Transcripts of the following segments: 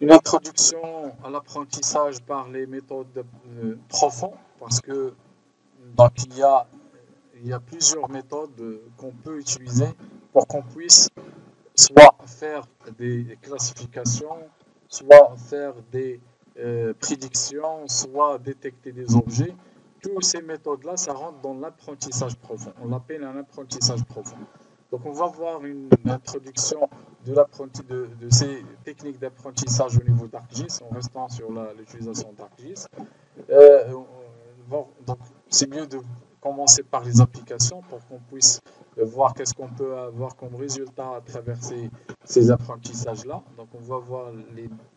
Une introduction à l'apprentissage par les méthodes profondes, parce que donc il y a plusieurs méthodes qu'on peut utiliser pour qu'on puisse soit faire des classifications, soit faire des prédictions, soit détecter des objets. Toutes ces méthodes-là, ça rentre dans l'apprentissage profond. On l'appelle un apprentissage profond. Donc, on va voir une introduction de ces techniques d'apprentissage au niveau d'ArcGIS, en restant sur l'utilisation d'ArcGIS. Donc, c'est mieux de commencer par les applications pour qu'on puisse voir qu'est-ce qu'on peut avoir comme résultat à travers ces apprentissages-là. Donc, on va voir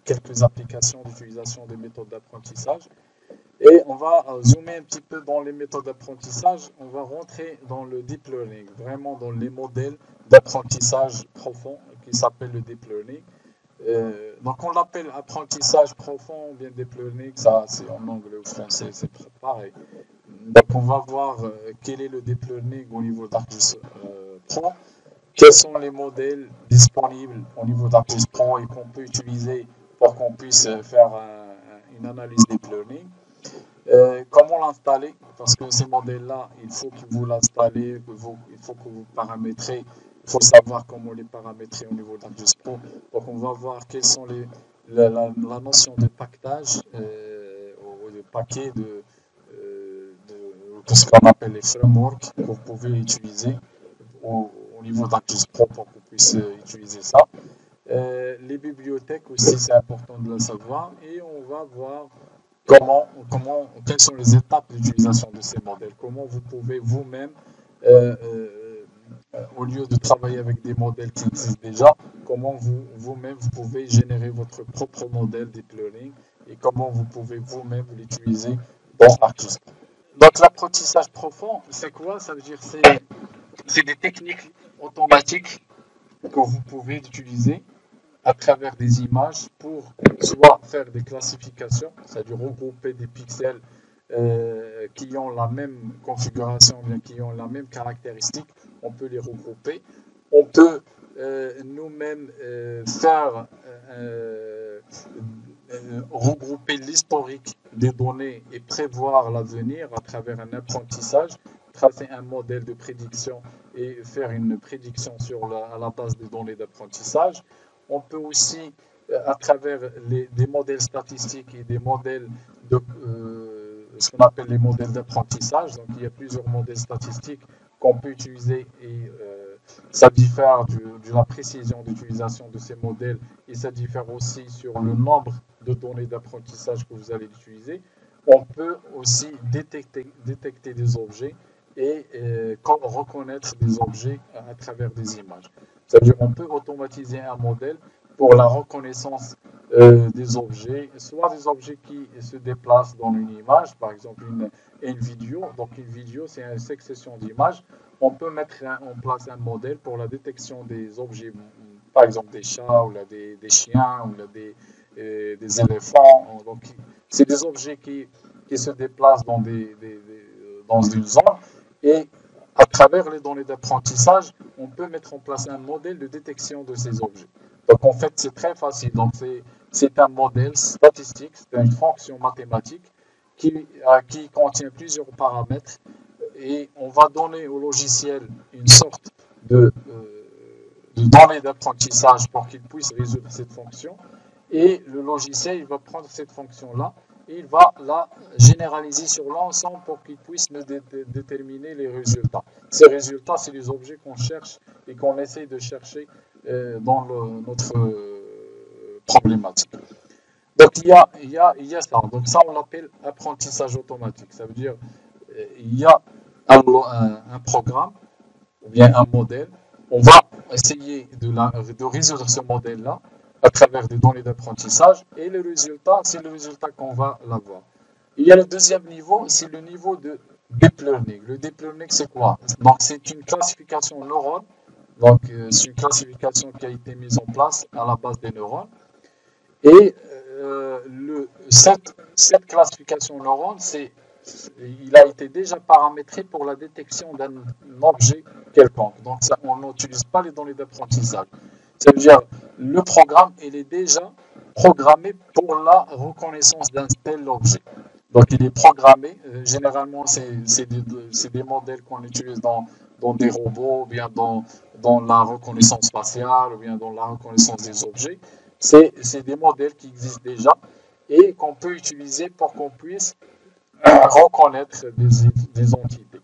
quelques applications d'utilisation des méthodes d'apprentissage. Et on va zoomer un petit peu dans les méthodes d'apprentissage. On va rentrer dans le deep learning, vraiment dans les modèles d'apprentissage profond qui s'appellent le deep learning. Donc on l'appelle apprentissage profond ou bien deep learning, ça c'est en anglais ou français, c'est pareil. Donc on va voir quel est le deep learning au niveau d'ArcGIS Pro, quels sont les modèles disponibles au niveau d'ArcGIS Pro et qu'on peut utiliser pour qu'on puisse faire une analyse deep learning. Comment l'installer? Parce que ces modèles-là, il faut que vous l'installez, il faut que vous paramétrez, il faut savoir comment les paramétrer au niveau d'ArcGIS Pro. Donc on va voir quelles sont la notion de paquetage, ou de paquet de ce qu'on appelle les frameworks que vous pouvez utiliser au niveau d'ArcGIS Pro pour que vous puissiez utiliser ça. Les bibliothèques aussi, c'est important de le savoir. Et on va voir quelles sont les étapes d'utilisation de ces modèles, comment vous pouvez vous-même, au lieu de travailler avec des modèles qui existent déjà, comment vous-même vous pouvez générer votre propre modèle deep learning et comment vous pouvez vous-même l'utiliser dans ArcGIS. Donc l'apprentissage profond, c'est quoi? Ça veut dire c'est des techniques automatiques que vous pouvez utiliser à travers des images pour soit faire des classifications, c'est-à-dire regrouper des pixels qui ont la même configuration, bien qui ont la même caractéristique, on peut les regrouper. On peut nous-mêmes faire regrouper l'historique des données et prévoir l'avenir à travers un apprentissage, tracer un modèle de prédiction et faire une prédiction à la base des données d'apprentissage. On peut aussi, à travers des modèles statistiques et des modèles ce qu'on appelle les modèles d'apprentissage, donc il y a plusieurs modèles statistiques qu'on peut utiliser et ça diffère de la précision d'utilisation de ces modèles et ça diffère aussi sur le nombre de données d'apprentissage que vous allez utiliser. On peut aussi détecter des objets et reconnaître des objets à travers des images. C'est-à-dire qu'on peut automatiser un modèle pour la reconnaissance des objets, soit des objets qui se déplacent dans une image, par exemple une vidéo. Donc une vidéo, c'est une succession d'images. On peut mettre en place un modèle pour la détection des objets, par exemple des chats, ou là, des chiens, ou là, des éléphants. Donc c'est des objets qui se déplacent dans une zone et à travers les données d'apprentissage, on peut mettre en place un modèle de détection de ces objets. Donc en fait, c'est très facile. Donc c'est un modèle statistique, c'est une fonction mathématique qui contient plusieurs paramètres et on va donner au logiciel une sorte de données d'apprentissage pour qu'il puisse résoudre cette fonction. Et le logiciel, il va prendre cette fonction-là et il va la généraliser sur l'ensemble pour qu'il puisse nous déterminer les résultats. Ces résultats, c'est les objets qu'on cherche et qu'on essaie de chercher dans notre problématique. Donc il y a ça. Donc ça, on l'appelle apprentissage automatique. Ça veut dire il y a un programme ou bien un modèle. On va essayer de résoudre ce modèle-là à travers des données d'apprentissage et le résultat, c'est le résultat qu'on va l'avoir. Il y a le deuxième niveau, c'est le niveau de deep learning. Le deep learning, c'est quoi? Donc, c'est une classification neuronne. Donc, c'est une classification qui a été mise en place à la base des neurones. Et cette classification neurone, il a été déjà paramétré pour la détection d'un objet quelconque. Donc, on n'utilise pas les données d'apprentissage. Ça veut dire le programme, il est déjà programmé pour la reconnaissance d'un tel objet. Donc, il est programmé. Généralement, c'est des modèles qu'on utilise dans des robots, ou bien dans la reconnaissance faciale, ou bien dans la reconnaissance des objets. C'est des modèles qui existent déjà et qu'on peut utiliser pour qu'on puisse reconnaître des entités.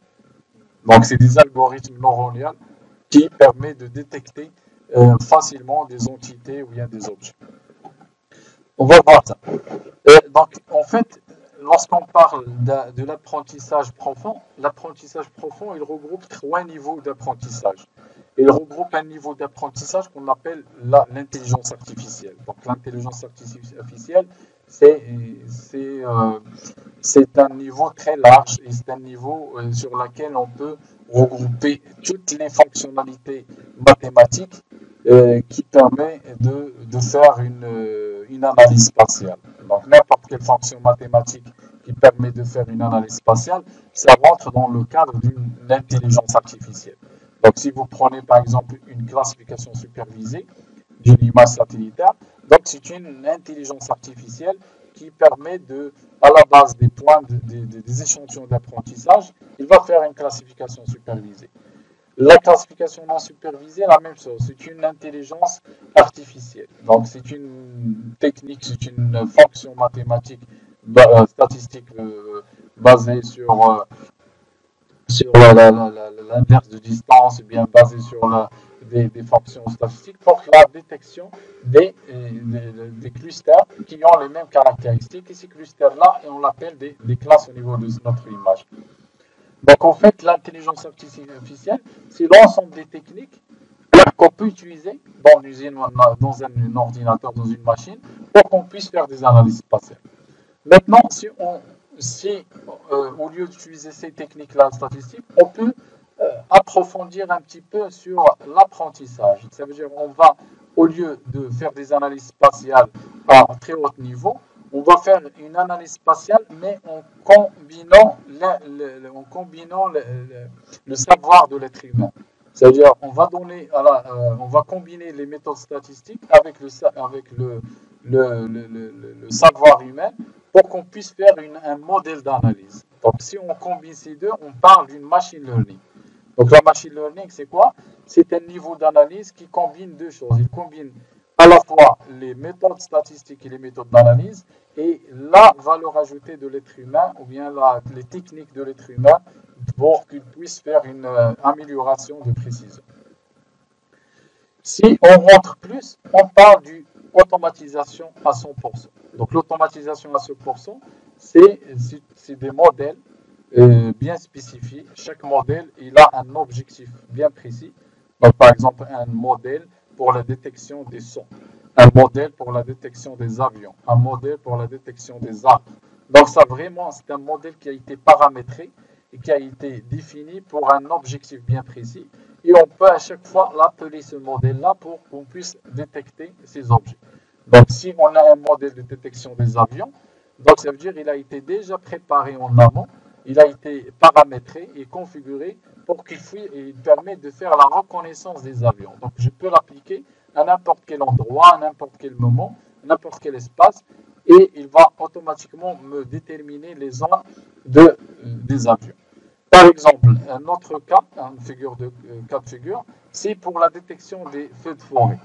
Donc, c'est des algorithmes neuronaux qui permettent de détecter facilement des entités ou bien des objets. On va voir ça. Donc, en fait, lorsqu'on parle de l'apprentissage profond, il regroupe trois niveaux d'apprentissage. Il regroupe un niveau d'apprentissage qu'on appelle l'intelligence artificielle. Donc, l'intelligence artificielle, c'est un niveau très large et c'est un niveau sur lequel on peut regrouper toutes les fonctionnalités mathématiques qui permet de faire une analyse spatiale. Donc n'importe quelle fonction mathématique qui permet de faire une analyse spatiale, ça rentre dans le cadre d'une intelligence artificielle. Donc si vous prenez par exemple une classification supervisée d'une image satellitaire, donc c'est une intelligence artificielle qui permet à la base des points, des échantillons d'apprentissage, il va faire une classification supervisée. La classification non supervisée, la même chose, c'est une intelligence artificielle. Donc c'est une technique, c'est une fonction mathématique statistique basée sur l'inverse de distance, ou bien basée sur des fonctions statistiques pour la détection des clusters qui ont les mêmes caractéristiques. Et ces clusters-là, on l'appelle des classes au niveau de notre image. Donc en fait, l'intelligence artificielle, c'est l'ensemble des techniques qu'on peut utiliser dans un ordinateur, dans une machine, pour qu'on puisse faire des analyses spatiales. Maintenant, si au lieu d'utiliser ces techniques-là statistiques, on peut approfondir un petit peu sur l'apprentissage. Ça veut dire on va, au lieu de faire des analyses spatiales à très haut niveau, on va faire une analyse spatiale, mais en combinant le savoir de l'être humain. C'est-à-dire, on va combiner les méthodes statistiques avec le savoir humain pour qu'on puisse faire un modèle d'analyse. Donc, si on combine ces deux, on parle d'une machine learning. Donc, la machine learning, c'est quoi? C'est un niveau d'analyse qui combine deux choses. Il combine à la fois les méthodes statistiques et les méthodes d'analyse et la valeur ajoutée de l'être humain ou bien les techniques de l'être humain pour qu'il puisse faire une amélioration de précision. Si on rentre plus, on parle d'automatisation à 100%. Donc l'automatisation à 100%, c'est des modèles bien spécifiés. Chaque modèle, il a un objectif bien précis. Donc par exemple, un modèle pour la détection des sons, un modèle pour la détection des avions, un modèle pour la détection des arbres. Donc ça vraiment, c'est un modèle qui a été paramétré et qui a été défini pour un objectif bien précis. Et on peut à chaque fois l'appeler ce modèle-là pour qu'on puisse détecter ces objets. Donc si on a un modèle de détection des avions, donc ça veut dire qu'il a été déjà préparé en amont, il a été paramétré et configuré pour qu'il permette de faire la reconnaissance des avions. Donc je peux l'appliquer à n'importe quel endroit, à n'importe quel moment, à n'importe quel espace, et il va automatiquement me déterminer les zones des avions. Par exemple, un autre cas, cas de figure, c'est pour la détection des feux de forêt.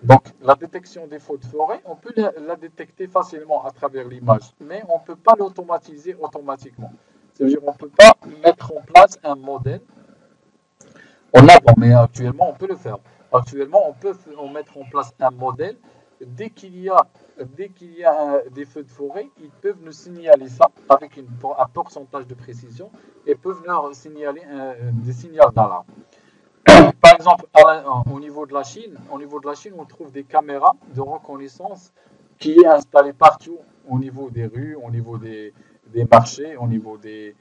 Donc, la détection des feux de forêt, on peut la détecter facilement à travers l'image, mais on ne peut pas l'automatiser automatiquement. C'est-à-dire qu'on ne peut pas mettre en place un modèle en avant, mais actuellement, on peut le faire. Actuellement, on peut mettre en place un modèle. Dès qu'il y a des feux de forêt, ils peuvent nous signaler ça avec un pourcentage de précision et peuvent nous signaler des signaux d'alarme. Par exemple, au niveau de la Chine, on trouve des caméras de reconnaissance qui est installée partout, au niveau des rues, au niveau des marchés, au niveau des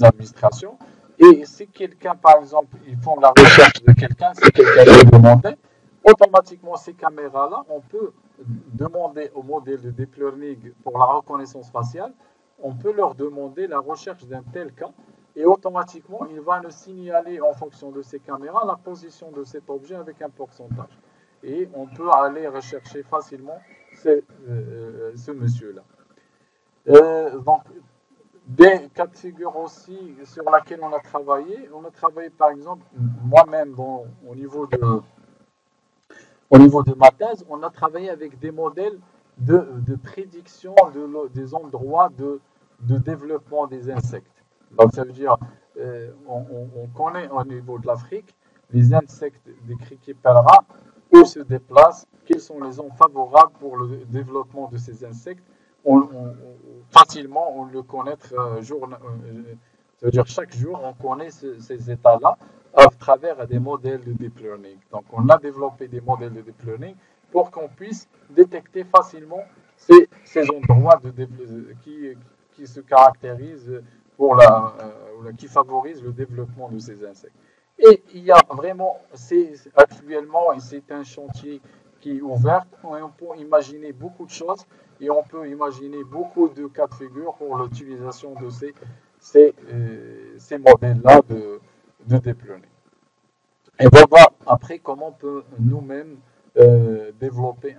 administrations. Et si quelqu'un, par exemple, ils font la recherche de quelqu'un, si quelqu'un veut demander, automatiquement ces caméras-là, on peut demander au modèle de deep learning pour la reconnaissance faciale, on peut leur demander la recherche d'un tel cas et automatiquement, il va nous signaler en fonction de ces caméras la position de cet objet avec un pourcentage. et on peut aller rechercher facilement ce monsieur-là. Donc, des cas de figure aussi sur lesquels on a travaillé par exemple, moi-même au niveau de ma thèse, on a travaillé avec des modèles de prédiction des endroits de développement des insectes. Donc ça veut dire, on connaît au niveau de l'Afrique les insectes des criquets pèlerins, où se déplacent, quelles sont les zones favorables pour le développement de ces insectes. Facilement, on le connaît ça veut dire chaque jour, on connaît ces états-là à travers des modèles de deep learning. Donc, on a développé des modèles de deep learning pour qu'on puisse détecter facilement ces endroits qui se caractérisent qui favorisent le développement de ces insectes. Et il y a vraiment, actuellement, c'est un chantier qui est ouvert, on peut imaginer beaucoup de choses et on peut imaginer beaucoup de cas de figure pour l'utilisation de ces modèles-là de deep learning. Et on va voir après comment on peut nous-mêmes développer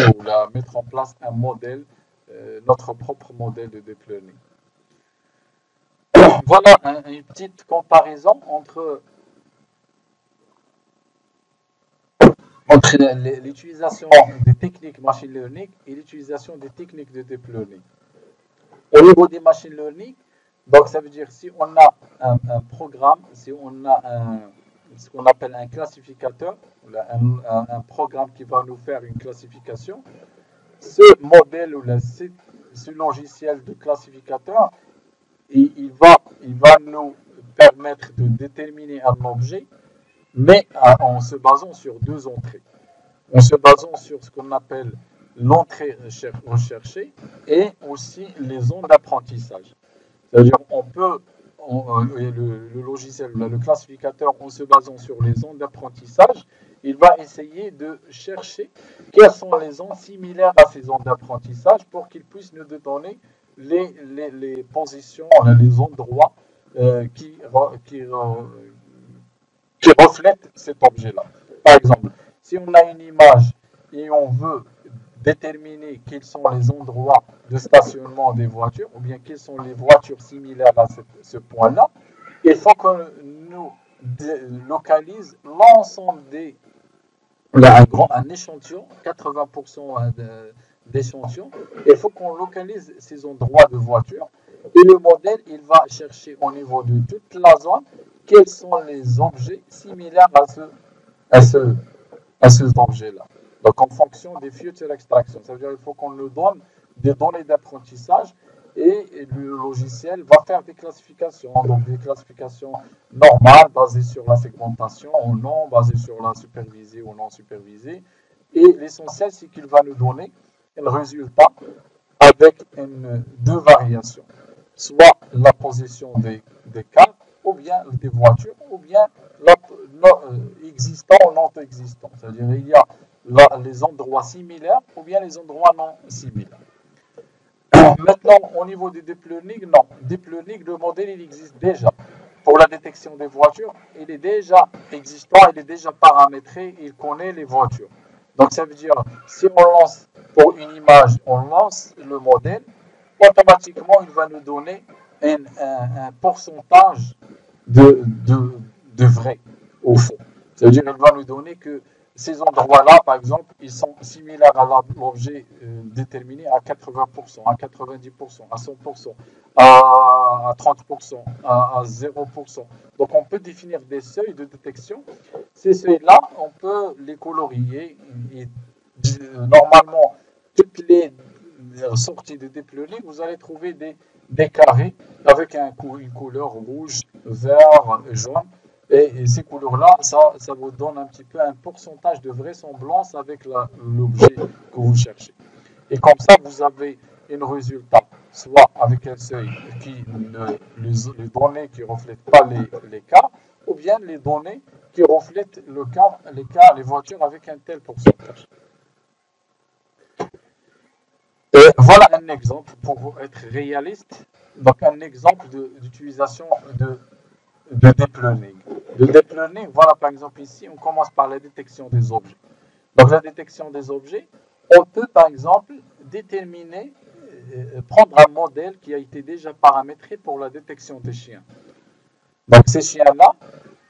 ou mettre en place un modèle, notre propre modèle de deep learning. Voilà une petite comparaison entre l'utilisation des techniques machine learning et l'utilisation des techniques de deep learning. Au niveau des machine learning, donc ça veut dire si on a un programme, si on a ce qu'on appelle un classificateur, un programme qui va nous faire une classification, ce modèle ou ce logiciel de classificateur, il va nous permettre de déterminer un objet, mais en se basant sur deux entrées. En se basant sur ce qu'on appelle l'entrée recherchée et aussi les zones d'apprentissage. C'est-à-dire le logiciel, le classificateur, en se basant sur les zones d'apprentissage, il va essayer de chercher quelles sont les zones similaires à ces zones d'apprentissage pour qu'il puisse nous donner les positions, les endroits qui reflètent cet objet-là. Par exemple, si on a une image et on veut déterminer quels sont les endroits de stationnement des voitures, ou bien quelles sont les voitures similaires à ce point-là, il faut que nous localise l'ensemble un échantillon, 80% d'échantillons, il faut qu'on localise ces endroits de voitures et le modèle, il va chercher au niveau de toute la zone quels sont les objets similaires à ces objets-là. Donc, en fonction des future extractions. Ça veut dire qu'il faut qu'on nous donne des données d'apprentissage et le logiciel va faire des classifications. Donc, des classifications normales basées sur la segmentation ou non, basées sur la supervisée ou non supervisée. Et l'essentiel, c'est qu'il va nous donner un résultat avec deux variations. Soit la position des cars, ou bien des voitures, ou bien existants ou non existants. C'est-à-dire il y a les endroits similaires ou bien les endroits non similaires. Maintenant, au niveau du deep learning, non. Deep learning, le modèle, il existe déjà. Pour la détection des voitures, il est déjà existant, il est déjà paramétré, il connaît les voitures. Donc, ça veut dire, si on lance pour une image, on lance le modèle, automatiquement, il va nous donner un pourcentage de vrai, au fond. Ça veut dire qu'il va nous donner que ces endroits-là, par exemple, ils sont similaires à l'objet déterminé à 80%, à 90%, à 100%, à 30%, à 0%. Donc, on peut définir des seuils de détection. Ces seuils-là, on peut les colorier. Et, normalement, toutes les sorties de deep learning, vous allez trouver des carrés avec une couleur rouge, vert, jaune. Et ces couleurs-là, ça vous donne un petit peu un pourcentage de vraisemblance avec l'objet que vous cherchez. Et comme ça, vous avez un résultat, soit avec un seuil les données qui ne reflètent pas les cas, ou bien les données qui reflètent les voitures avec un tel pourcentage. Et voilà un exemple pour être réaliste. Donc un exemple d'utilisation de deep learning. Le deep learning, voilà par exemple ici, on commence par la détection des objets. Donc la détection des objets, on peut par exemple déterminer, prendre un modèle qui a été déjà paramétré pour la détection des chiens. Donc ces chiens-là,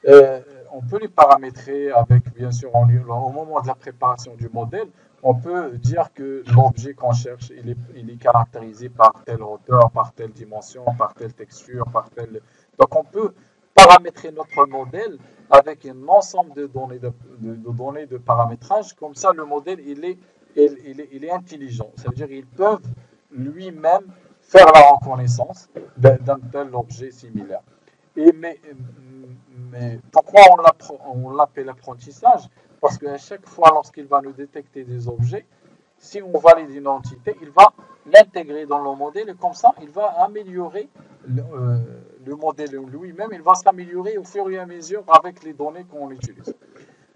euh, on peut les paramétrer avec, bien sûr, au moment de la préparation du modèle, on peut dire que l'objet qu'on cherche, il est caractérisé par telle hauteur, par telle dimension, par telle texture, par telle... Donc on peut paramétrer notre modèle avec un ensemble de données données de paramétrage. Comme ça, le modèle, il est intelligent. Ça veut dire qu'il peut lui-même faire la reconnaissance d'un tel objet similaire. Et mais pourquoi on l'appelle apprentissage? Parce qu'à chaque fois, lorsqu'il va nous détecter des objets, si on valide une entité, il va l'intégrer dans le modèle et comme ça, il va améliorer le modèle lui-même, il va s'améliorer au fur et à mesure avec les données qu'on utilise.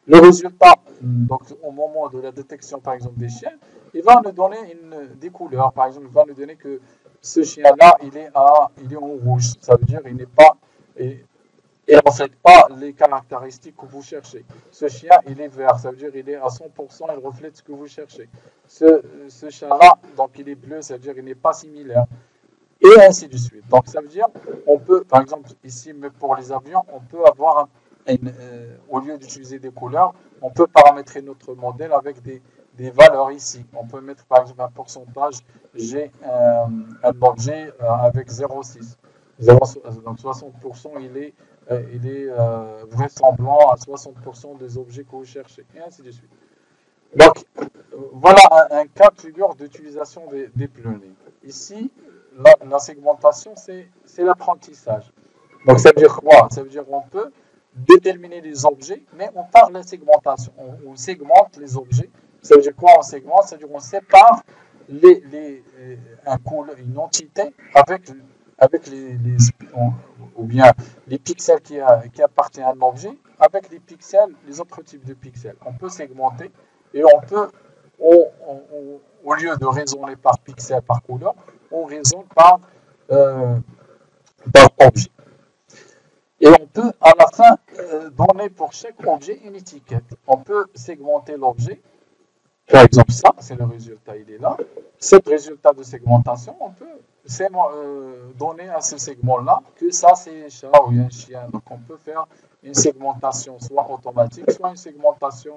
Le résultat, donc au moment de la détection par exemple des chiens, il va nous donner des couleurs. Par exemple, il va nous donner que ce chien-là, il est en rouge. Ça veut dire qu'il n'est pas, il ne reflète pas les caractéristiques que vous cherchez. Ce chien, il est vert. Ça veut dire qu'il est à 100%, il reflète ce que vous cherchez. Ce chien-là, donc il est bleu, ça veut dire qu'il n'est pas similaire. Et ainsi de suite. Donc ça veut dire, on peut, par exemple, ici, mais pour les avions, on peut avoir au lieu d'utiliser des couleurs, on peut paramétrer notre modèle avec des valeurs ici. On peut mettre par exemple un pourcentage, j'ai un objet avec 0,6. Donc 60% il est vraisemblant à 60% des objets que vous cherchez, et ainsi de suite. Donc voilà un cas de figure d'utilisation des deep learning. Ici, la segmentation, c'est l'apprentissage. Donc ça veut dire quoi? Ça veut dire qu'on peut déterminer les objets, mais on parle de segmentation. On segmente les objets. Ça veut dire quoi? On segmente, ça veut dire qu'on sépare une entité avec ou bien les pixels qui appartiennent à un objet avec les autres types de pixels. On peut segmenter et on peut, au lieu de raisonner par pixel, par couleur, on raisonne par objet. Et on peut à la fin donner pour chaque objet une étiquette. On peut segmenter l'objet. Par exemple, ça, c'est le résultat, il est là. Ce résultat de segmentation, on peut donner à ce segment-là que ça, c'est un chat ou un chien. Donc, on peut faire une segmentation soit automatique, soit une segmentation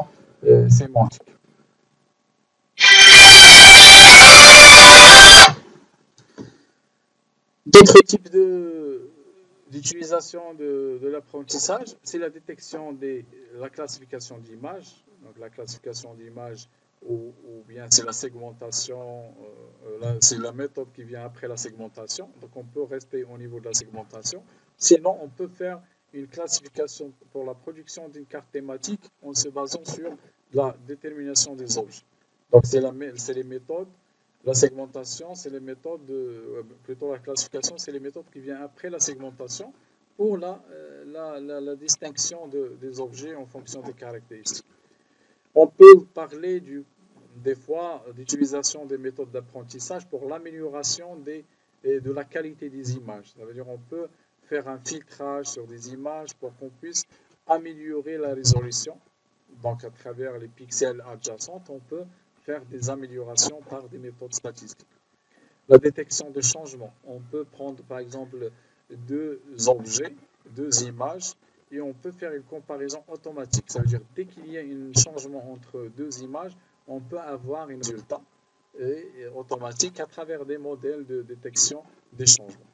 sémantique. D'autres types d'utilisation de l'apprentissage, c'est la détection la classification d'images. Donc la classification d'images ou bien c'est la segmentation, c'est la méthode qui vient après la segmentation. Donc on peut rester au niveau de la segmentation. Sinon, on peut faire une classification pour la production d'une carte thématique en se basant sur la détermination des objets. Donc c'est les méthodes. La segmentation, c'est les méthodes, plutôt la classification, c'est les méthodes qui viennent après la segmentation pour la distinction des objets en fonction des caractéristiques. On peut parler des fois d'utilisation des méthodes d'apprentissage pour l'amélioration de la qualité des images. Ça veut dire qu'on peut faire un filtrage sur des images pour qu'on puisse améliorer la résolution. Donc à travers les pixels adjacents, on peut faire des améliorations par des méthodes statistiques. La détection de changements. On peut prendre par exemple deux objets, deux images, et on peut faire une comparaison automatique. Ça veut dire dès qu'il y a un changement entre deux images, on peut avoir un résultat automatique à travers des modèles de détection des changements.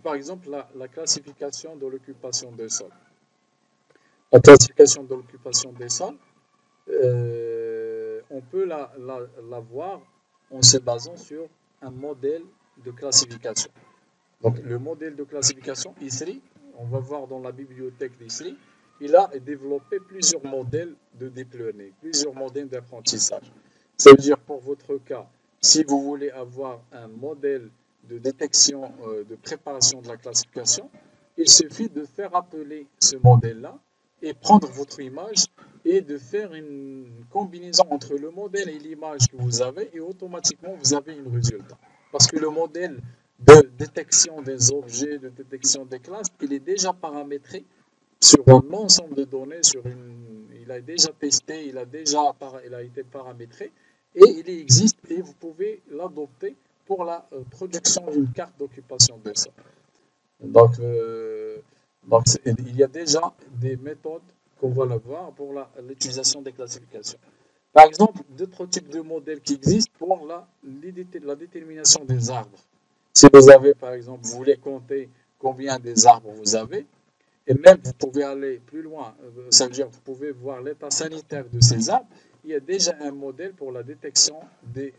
Par exemple, la classification de l'occupation des sols. La classification de l'occupation des sols, on peut la voir en se basant sur un modèle de classification. Donc, le modèle de classification, ISRI, on va voir dans la bibliothèque d'ISRI, il a développé plusieurs modèles de deep learning, plusieurs modèles d'apprentissage. Ça veut dire, pour votre cas, si vous voulez avoir un modèle de détection, de préparation de la classification, il suffit de faire appeler ce modèle-là et prendre votre image et de faire une combinaison entre le modèle et l'image que vous avez et automatiquement vous avez un résultat. Parce que le modèle de détection des objets, de détection des classes, il est déjà paramétré sur un ensemble de données, il a déjà testé, il a été paramétré, et il existe, et vous pouvez l'adopter pour la production d'une carte d'occupation de sol. Donc, il y a déjà des méthodes qu'on va voir pour l'utilisation des classifications. Par exemple, d'autres types de modèles qui existent pour la détermination des arbres. Si vous avez, par exemple, vous voulez compter combien des arbres vous avez, et même vous pouvez aller plus loin, ça veut dire que vous pouvez voir l'état sanitaire de ces arbres, il y a déjà un modèle pour la détection des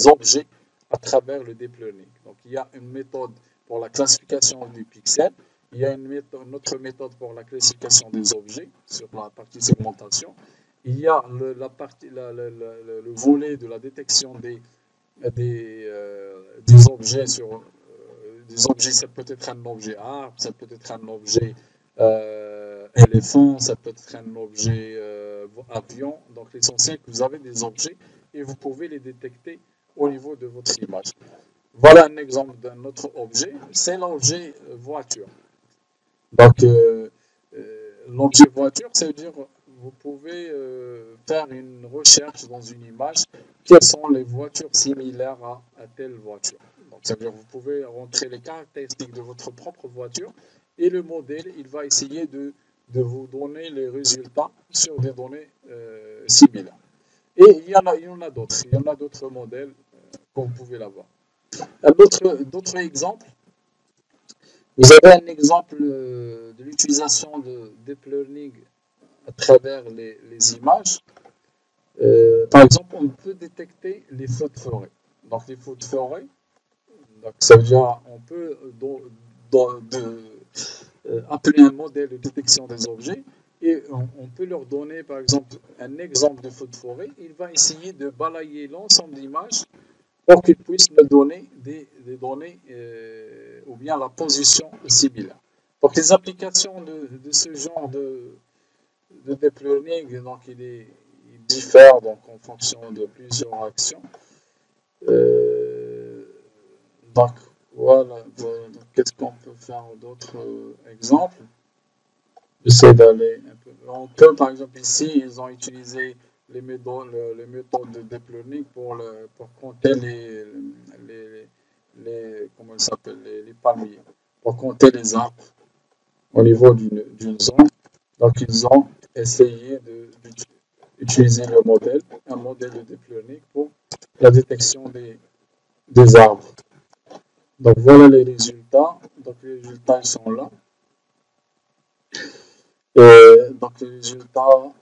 objets à travers le deep learning. Donc, il y a une méthode pour la classification du pixel, il y a une autre méthode pour la classification des objets sur la partie segmentation. Il y a le volet de la détection des objets des objets, ça peut être un objet arbre, ça peut être un objet éléphant, ça peut être un objet avion. Donc l'essentiel que vous avez des objets et vous pouvez les détecter au niveau de votre image. Voilà un exemple d'un autre objet, c'est l'objet voiture. Donc l'objet voiture, ça veut dire vous pouvez faire une recherche dans une image, quelles sont les voitures similaires à telle voiture. Donc, ça veut dire que vous pouvez rentrer les caractéristiques de votre propre voiture et le modèle, il va essayer de vous donner les résultats sur des données similaires. Et il y en a d'autres. Il y en a d'autres modèles que vous pouvez l'avoir. D'autres exemples. Vous avez un exemple de l'utilisation de deep learning à travers les images. Par exemple, on peut détecter les feux de forêt. Donc, les feux de forêt, donc, ça veut dire on peut appeler un modèle de détection des objets et on peut leur donner, par exemple, un exemple de feu de forêt. Il va essayer de balayer l'ensemble d'images pour qu'il puisse me donner des données ou bien la position similaire. Donc, les applications de ce genre de deep learning, donc il diffère donc, en fonction de plusieurs actions. Donc voilà, qu'est-ce qu'on peut faire d'autres exemples? J'essaie d'aller un peu. On peut, par exemple, ici, ils ont utilisé les méthodes de deep learning pour compter comment ça s'appelle, les palmiers, pour compter les arbres au niveau d'une zone. Donc, ils ont essayé d'utiliser un modèle de deep learning pour la détection des arbres. Donc, voilà les résultats. Donc, les résultats sont là. Donc, les résultats,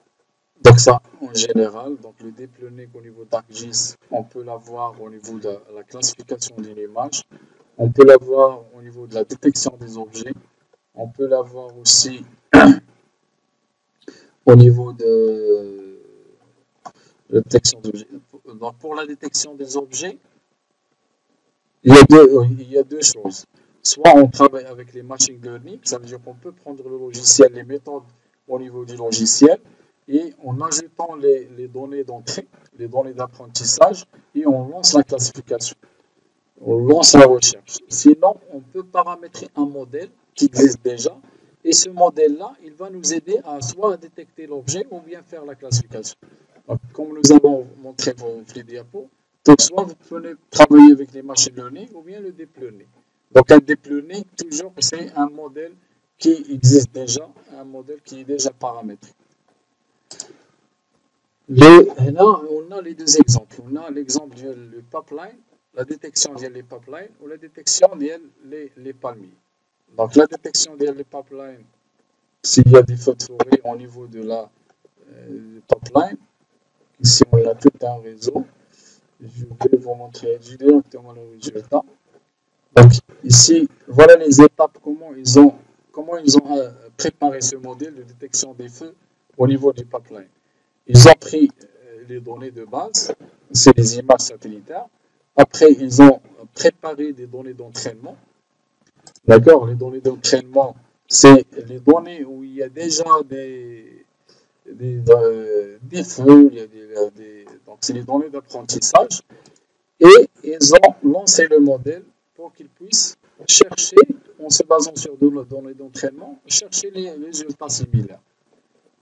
donc ça en général, donc le deep learning au niveau d'ArcGIS, on peut l'avoir au niveau de la classification d'une image, on peut l'avoir au niveau de la détection des objets, on peut l'avoir aussi au niveau de la détection d'objets. Donc, pour la détection des objets, il y a deux choses. Soit on travaille avec les machine learning, ça veut dire qu'on peut prendre le logiciel, les méthodes au niveau du logiciel, et en ajoutant les données d'entrée, les données d'apprentissage, et on lance la classification, on lance la recherche. Sinon, on peut paramétrer un modèle qui existe déjà, et ce modèle-là, il va nous aider à soit détecter l'objet ou bien faire la classification. Donc, comme nous avons montré pour les diapos, donc soit vous pouvez travailler avec les machine learning ou bien le deep learning. Donc un deep learning, toujours, c'est un modèle qui existe déjà, un modèle qui est déjà paramétré. Là, on a les deux exemples. On a l'exemple du pipeline, la détection des pipelines ou la détection des palmiers. Donc la détection des pipelines, s'il y a des feux de forêt au niveau de la pipeline, ici on a tout un réseau. Je vais vous montrer directement le résultat. Donc ici, voilà les étapes, comment ils ont préparé ce modèle de détection des feux au niveau du pipeline. Ils ont pris les données de base, c'est les images satellitaires. Après, ils ont préparé des données d'entraînement. D'accord, les données d'entraînement, c'est les données où il y a déjà des feux, donc c'est les données d'apprentissage. Et ils ont lancé le modèle pour qu'il puisse chercher en se basant sur des données d'entraînement, chercher les résultats similaires.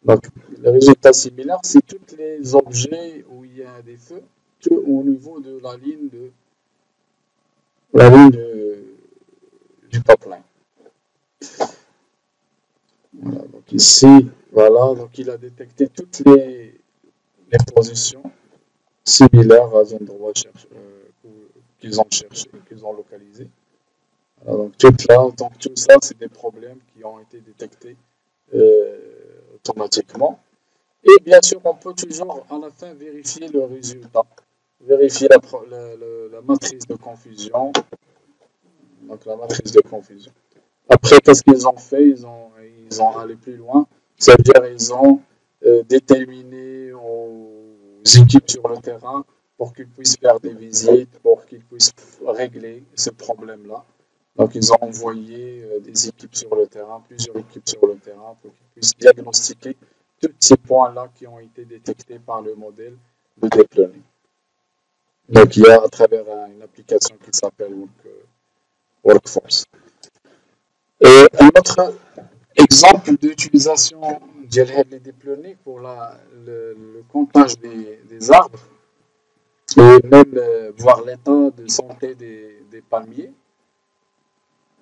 Donc, les résultats similaires, c'est tous les objets où il y a des feux au niveau de la ligne du top line. Voilà, donc ici, voilà, donc il a détecté toutes les positions similaires à l'endroit qu'ils ont cherché, qu'ils ont localisé. Voilà, donc tout ça, c'est des problèmes qui ont été détectés automatiquement. Et bien sûr, on peut toujours à la fin vérifier le résultat, vérifier la matrice de confusion. Donc la matrice de confusion. Après, qu'est-ce qu'ils ont fait? Ils ont allé plus loin. C'est-à-dire ils ont déterminé aux équipes sur le terrain pour qu'ils puissent faire des visites, pour qu'ils puissent régler ce problème-là. Donc ils ont envoyé des équipes sur le terrain, plusieurs équipes sur le terrain, pour qu'ils puissent diagnostiquer tous ces points-là qui ont été détectés par le modèle de deep learning. Donc il y a à travers une application qui s'appelle Workforce. Et un autre exemple d'utilisation de deep learning pour le comptage des arbres et même voir l'état de santé des palmiers.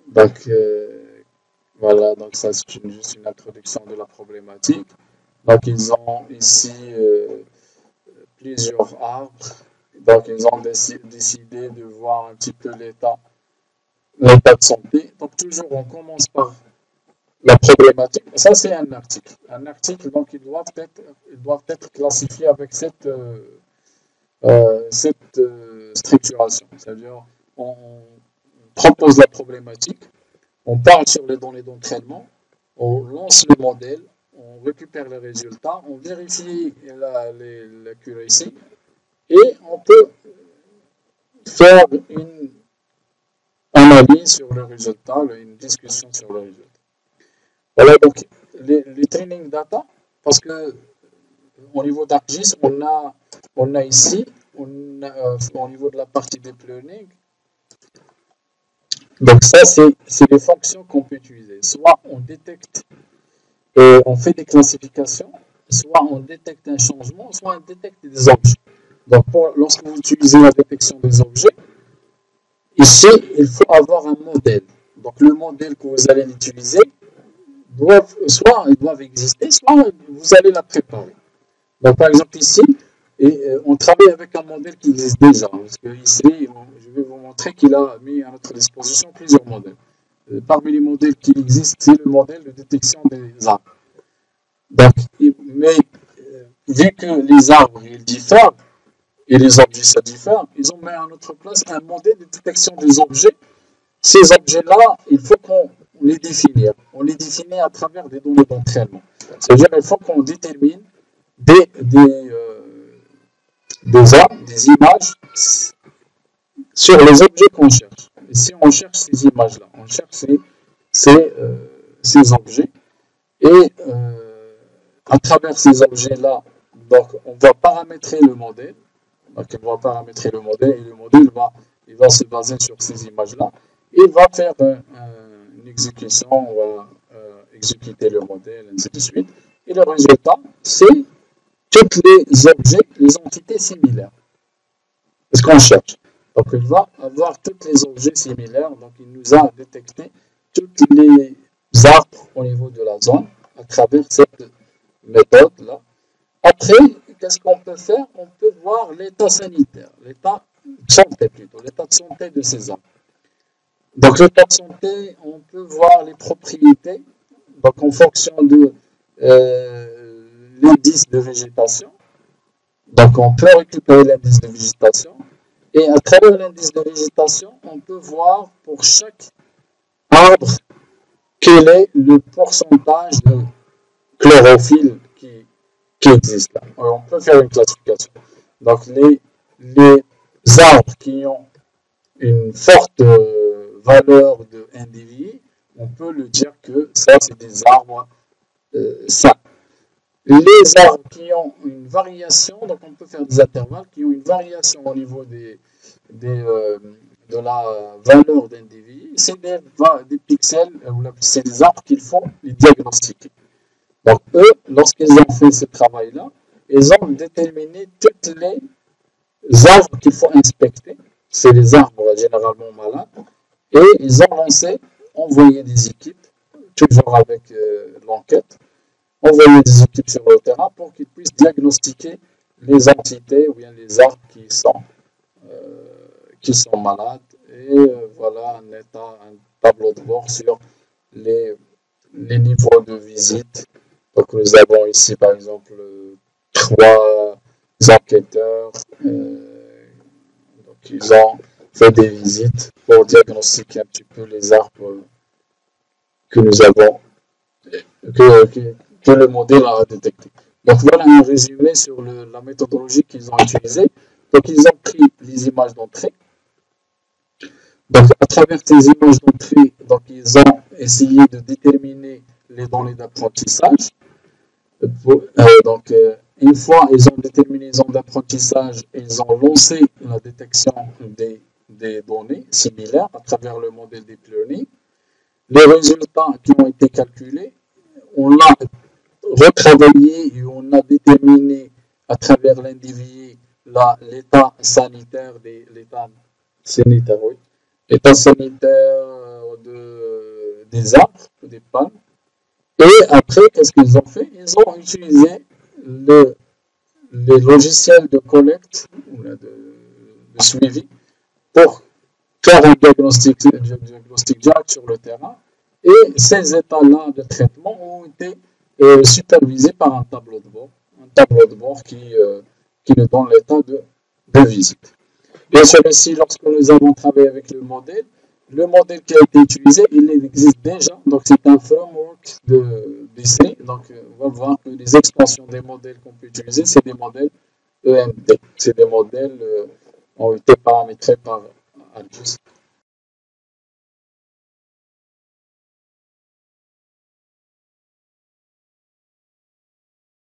Donc voilà, donc ça c'est juste une introduction de la problématique. Donc ils ont ici plusieurs arbres. Donc ils ont décidé de voir un petit peu l'état de santé. Donc toujours on commence par la problématique. Ça c'est un article. Un article, donc ils doivent être classifiés avec cette structuration. C'est-à-dire on propose la problématique, on parle sur les données d'entraînement, on lance le modèle, on récupère les résultats, on vérifie l'accuracy et on peut faire une analyse sur le résultat, une discussion sur le résultat. Voilà donc les training data, parce que au niveau d'ArcGIS, on a ici, au niveau de la partie deep learning, donc ça c'est les fonctions qu'on peut utiliser. Soit on détecte, on fait des classifications, soit on détecte un changement, soit on détecte des objets. Donc lorsque vous utilisez la détection des objets, ici il faut avoir un modèle. Donc le modèle que vous allez utiliser, soit ils doivent exister, soit vous allez la préparer. Donc par exemple ici, on travaille avec un modèle qui existe déjà. Parce que ici, je vais vous montrer qu'il a mis à notre disposition plusieurs modèles. Parmi les modèles qui existent, c'est le modèle de détection des arbres. Donc, mais vu que les arbres ils diffèrent et les objets ça diffère, ils ont mis à notre place un modèle de détection des objets. Ces objets-là, il faut qu'on les définisse. On les définit à travers des données d'entraînement. C'est-à-dire qu'il faut qu'on détermine des images sur les objets qu'on cherche. Et si on cherche ces images-là, on cherche ces objets, et à travers ces objets-là, donc on va paramétrer le modèle. Donc on va paramétrer le modèle et le modèle il va se baser sur ces images-là. Et il va faire une exécution, on va exécuter le modèle, ainsi de suite. Et le résultat, c'est tous les objets, les entités similaires. C'est ce qu'on cherche. Donc, il va avoir tous les objets similaires. Donc, il nous a détecté tous les arbres au niveau de la zone à travers cette méthode-là. Après, qu'est-ce qu'on peut faire? On peut voir l'état sanitaire, l'état de santé plutôt, l'état de santé de ces arbres. Donc, l'état de santé, on peut voir les propriétés. Donc, en fonction de l'indice de végétation. Donc, on peut récupérer l'indice de végétation. Et à travers l'indice de végétation, on peut voir pour chaque arbre quel est le pourcentage de chlorophylle qui existe là. Alors, on peut faire une classification. Donc, les arbres qui ont une forte valeur de NDVI, on peut le dire que ça, c'est des arbres sains. Les arbres qui ont une variation, donc on peut faire des intervalles qui ont une variation au niveau des de la valeur d'individu, c'est des pixels, c'est des arbres qu'il faut les diagnostiquer. Donc eux, lorsqu'ils ont fait ce travail-là, ils ont déterminé toutes les arbres qu'il faut inspecter. C'est les arbres généralement malades. Et ils ont envoyé des équipes, toujours avec l'enquête, envoyer des équipes sur le terrain pour qu'ils puissent diagnostiquer les entités ou bien les arbres qui sont malades. Et voilà un tableau de bord sur les niveaux de visite. Donc nous avons ici par exemple 3 enquêteurs. Donc ils ont fait des visites pour diagnostiquer un petit peu les arbres que nous avons, que le modèle a détecté. Donc voilà un résumé sur la méthodologie qu'ils ont utilisée. Donc ils ont pris les images d'entrée. Donc à travers ces images d'entrée, donc ils ont essayé de déterminer les données d'apprentissage. Donc une fois ils ont déterminé les données d'apprentissage, ils ont lancé la détection des données similaires à travers le modèle Deep Learning. Les résultats qui ont été calculés, on l'a retravaillé et on a déterminé à travers l'individu l'état sanitaire l'état sanitaire des arbres, des palmes. Et après, qu'est-ce qu'ils ont fait? Ils ont utilisé les logiciels de collecte, de suivi, pour faire un diagnostic direct sur le terrain. Et ces états-là de traitement ont été supervisés par un tableau de bord qui nous donne l'état de visite. Bien sûr, ici, lorsque nous avons travaillé avec le modèle qui a été utilisé, il existe déjà. Donc, c'est un framework d'essai. Donc, on va voir que les extensions des modèles qu'on peut utiliser, c'est des modèles EMD. C'est des modèles qui ont été paramétrés par ArcGIS.